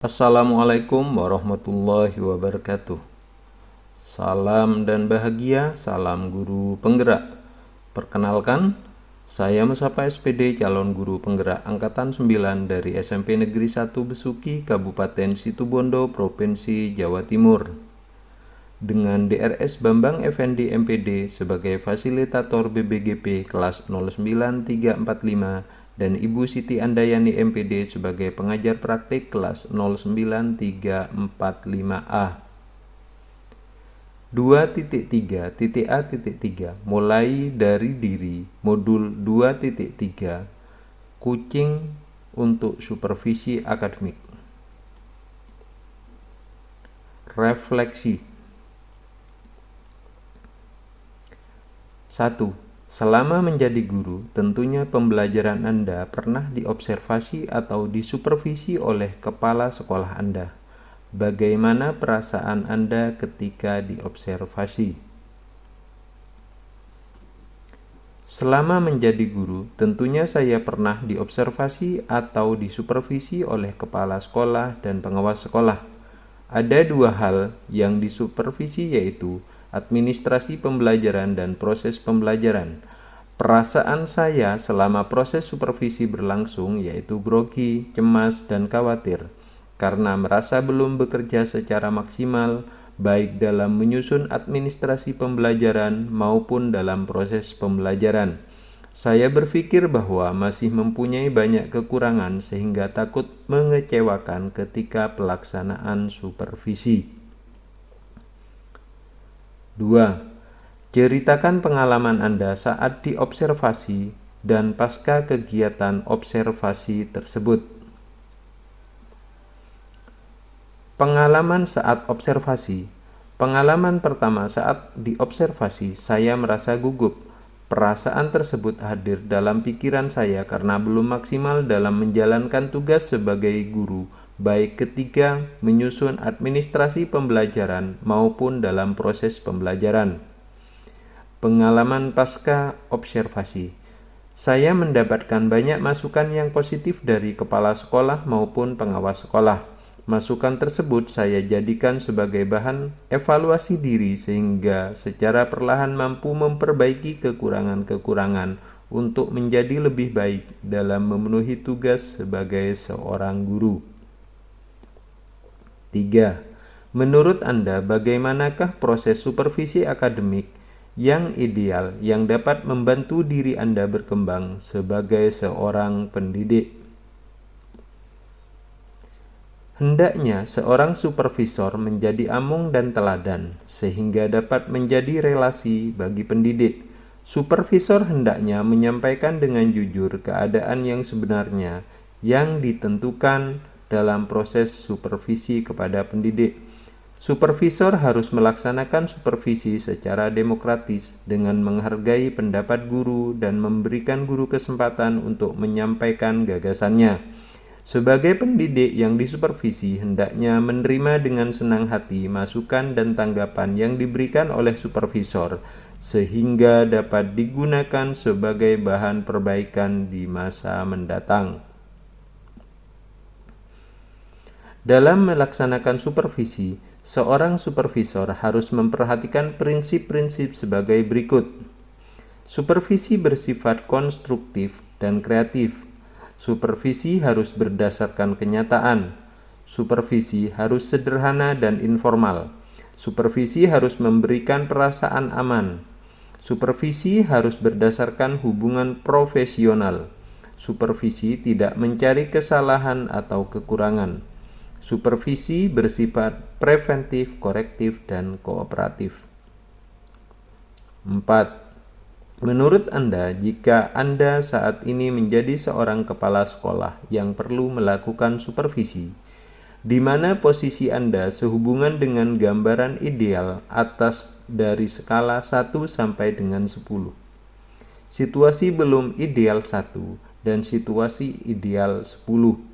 Assalamualaikum warahmatullahi wabarakatuh. Salam dan bahagia, salam guru penggerak. Perkenalkan, saya Musapa SPD, calon guru penggerak Angkatan 9 dari SMP Negeri 1 Besuki, Kabupaten Situbondo, Provinsi Jawa Timur. Dengan DRS Bambang Effendi MPD sebagai fasilitator BBGP kelas 09345 dan Ibu Siti Andayani MPD sebagai pengajar praktik kelas 09345A. 2.3.A.3 mulai dari diri modul 2.3 kucing untuk supervisi akademik. Refleksi. 1. Selama menjadi guru, tentunya pembelajaran Anda pernah diobservasi atau disupervisi oleh kepala sekolah Anda. Bagaimana perasaan Anda ketika diobservasi? Selama menjadi guru, tentunya saya pernah diobservasi atau disupervisi oleh kepala sekolah dan pengawas sekolah. Ada dua hal yang disupervisi, yaitu administrasi pembelajaran dan proses pembelajaran. Perasaan saya selama proses supervisi berlangsung yaitu grogi, cemas, dan khawatir karena merasa belum bekerja secara maksimal baik dalam menyusun administrasi pembelajaran maupun dalam proses pembelajaran. Saya berpikir bahwa masih mempunyai banyak kekurangan sehingga takut mengecewakan ketika pelaksanaan supervisi. 2. Ceritakan pengalaman Anda saat diobservasi dan pasca kegiatan observasi tersebut. Pengalaman saat observasi. Pengalaman pertama saat diobservasi, saya merasa gugup. Perasaan tersebut hadir dalam pikiran saya karena belum maksimal dalam menjalankan tugas sebagai guru, baik ketika menyusun administrasi pembelajaran maupun dalam proses pembelajaran. Pengalaman pasca observasi. Saya mendapatkan banyak masukan yang positif dari kepala sekolah maupun pengawas sekolah. Masukan tersebut saya jadikan sebagai bahan evaluasi diri sehingga secara perlahan mampu memperbaiki kekurangan-kekurangan untuk menjadi lebih baik dalam memenuhi tugas sebagai seorang guru. 3. Menurut Anda, bagaimanakah proses supervisi akademik yang ideal yang dapat membantu diri Anda berkembang sebagai seorang pendidik? Hendaknya seorang supervisor menjadi amung dan teladan, sehingga dapat menjadi relasi bagi pendidik. Supervisor hendaknya menyampaikan dengan jujur keadaan yang sebenarnya yang ditentukan dalam proses supervisi kepada pendidik. Supervisor harus melaksanakan supervisi secara demokratis dengan menghargai pendapat guru dan memberikan guru kesempatan untuk menyampaikan gagasannya. Sebagai pendidik yang disupervisi, hendaknya menerima dengan senang hati masukan dan tanggapan yang diberikan oleh supervisor, sehingga dapat digunakan sebagai bahan perbaikan di masa mendatang. Dalam melaksanakan supervisi, seorang supervisor harus memperhatikan prinsip-prinsip sebagai berikut. Supervisi bersifat konstruktif dan kreatif. Supervisi harus berdasarkan kenyataan. Supervisi harus sederhana dan informal. Supervisi harus memberikan perasaan aman. Supervisi harus berdasarkan hubungan profesional. Supervisi tidak mencari kesalahan atau kekurangan. Supervisi bersifat preventif, korektif, dan kooperatif. 4. Menurut Anda, jika Anda saat ini menjadi seorang kepala sekolah yang perlu melakukan supervisi, di mana posisi Anda sehubungan dengan gambaran ideal atas dari skala 1 sampai dengan 10. Situasi belum ideal 1 dan situasi ideal 10.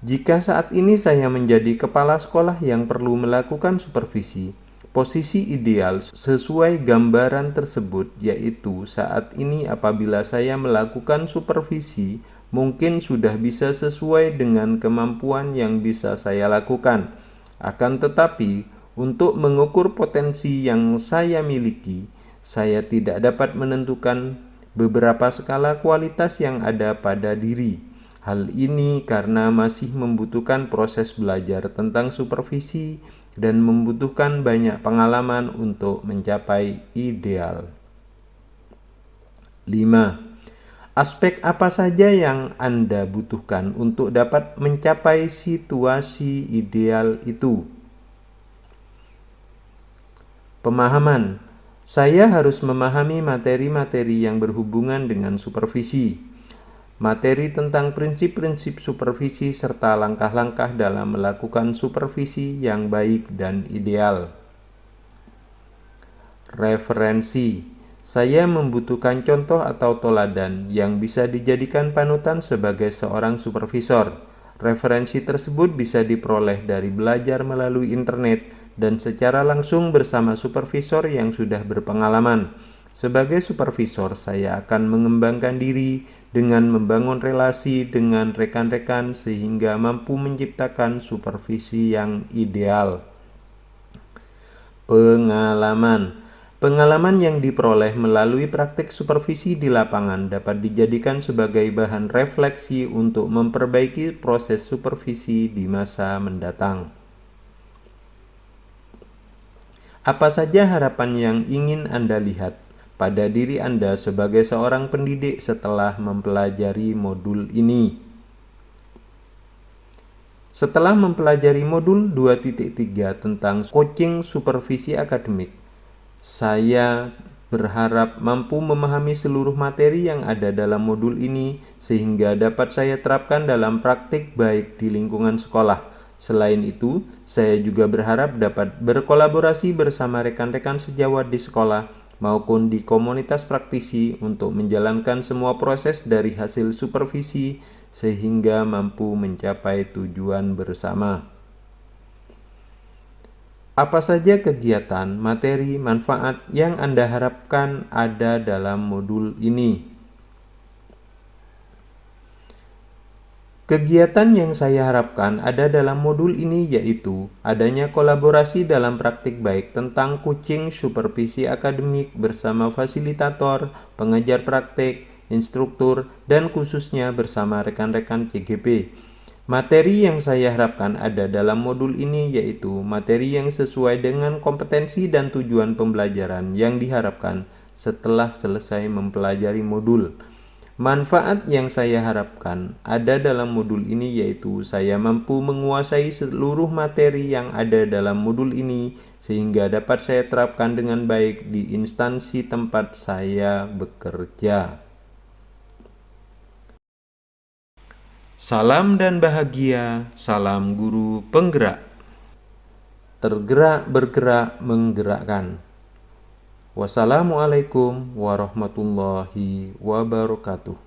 Jika saat ini saya menjadi kepala sekolah yang perlu melakukan supervisi, posisi ideal sesuai gambaran tersebut yaitu saat ini apabila saya melakukan supervisi mungkin sudah bisa sesuai dengan kemampuan yang bisa saya lakukan. Akan tetapi, untuk mengukur potensi yang saya miliki, saya tidak dapat menentukan beberapa skala kualitas yang ada pada diri. Hal ini karena masih membutuhkan proses belajar tentang supervisi dan membutuhkan banyak pengalaman untuk mencapai ideal. 5. Aspek apa saja yang Anda butuhkan untuk dapat mencapai situasi ideal itu? Pemahaman. Saya harus memahami materi-materi yang berhubungan dengan supervisi, materi tentang prinsip-prinsip supervisi serta langkah-langkah dalam melakukan supervisi yang baik dan ideal. Referensi. Saya membutuhkan contoh atau teladan yang bisa dijadikan panutan sebagai seorang supervisor. Referensi tersebut bisa diperoleh dari belajar melalui internet dan secara langsung bersama supervisor yang sudah berpengalaman. Sebagai supervisor, saya akan mengembangkan diri dengan membangun relasi dengan rekan-rekan sehingga mampu menciptakan supervisi yang ideal. Pengalaman. Pengalaman yang diperoleh melalui praktik supervisi di lapangan dapat dijadikan sebagai bahan refleksi untuk memperbaiki proses supervisi di masa mendatang. Apa saja harapan yang ingin Anda lihat pada diri Anda sebagai seorang pendidik setelah mempelajari modul ini? Setelah mempelajari modul 2.3 tentang coaching supervisi akademik, saya berharap mampu memahami seluruh materi yang ada dalam modul ini sehingga dapat saya terapkan dalam praktik baik di lingkungan sekolah. Selain itu, saya juga berharap dapat berkolaborasi bersama rekan-rekan sejawat di sekolah maupun di komunitas praktisi untuk menjalankan semua proses dari hasil supervisi sehingga mampu mencapai tujuan bersama. Apa saja kegiatan, materi, manfaat yang Anda harapkan ada dalam modul ini? Kegiatan yang saya harapkan ada dalam modul ini yaitu adanya kolaborasi dalam praktik baik tentang coaching supervisi akademik bersama fasilitator, pengajar praktik, instruktur, dan khususnya bersama rekan-rekan CGP. Materi yang saya harapkan ada dalam modul ini yaitu materi yang sesuai dengan kompetensi dan tujuan pembelajaran yang diharapkan setelah selesai mempelajari modul. Manfaat yang saya harapkan ada dalam modul ini yaitu saya mampu menguasai seluruh materi yang ada dalam modul ini sehingga dapat saya terapkan dengan baik di instansi tempat saya bekerja. Salam dan bahagia, salam guru penggerak. Tergerak, bergerak, menggerakkan. Wassalamualaikum warahmatullahi wabarakatuh.